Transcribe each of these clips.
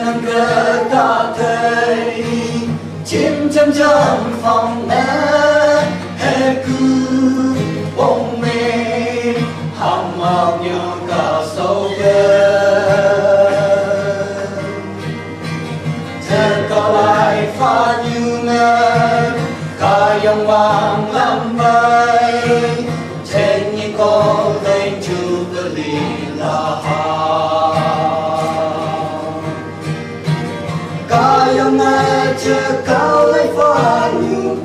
năm cờ ta thấy chim chăm chăm phòng nát hè cứ bóng mê hằng học nhau cả sâu thế có lại pha như ngờ cả dòng vàng lắm bay trên những con kênh Jubilee là yang aja kau lepas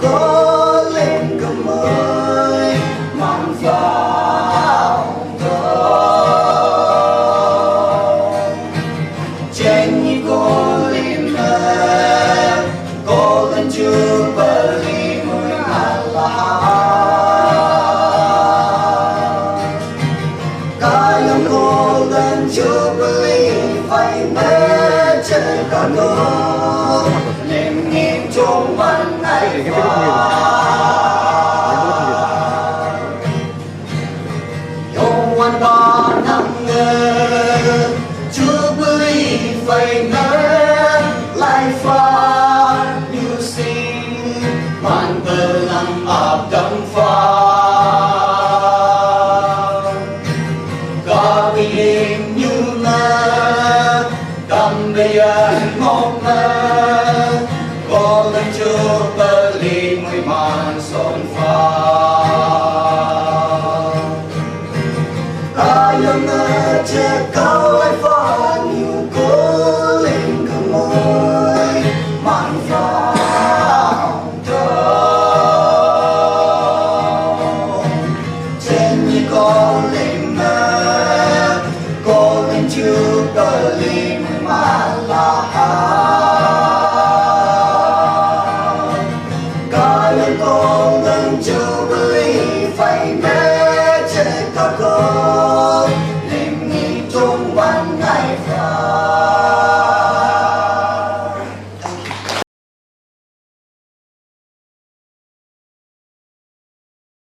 kau lên cầm mới mang vào trên như cô lim cô lên chưa bờ lim mới Allah cả yang cô lên chưa bờ lim phải mê trên cả nước niềm nghiêm trong văn ngày qua dòng văn ba năm ngờ chưa bơi phải nở lại pha như xin màn bờ nằm áp đằng pha cả biển như ngờ cầm bê ngọc ngờ có lần chưa bờ ly mới màn son pha ta yang ngờ che cao lại pha nhiều cố lên cầm môi màn pha trên như có lên ngờ có lần chưa bờ ly mới màn là con lần chưa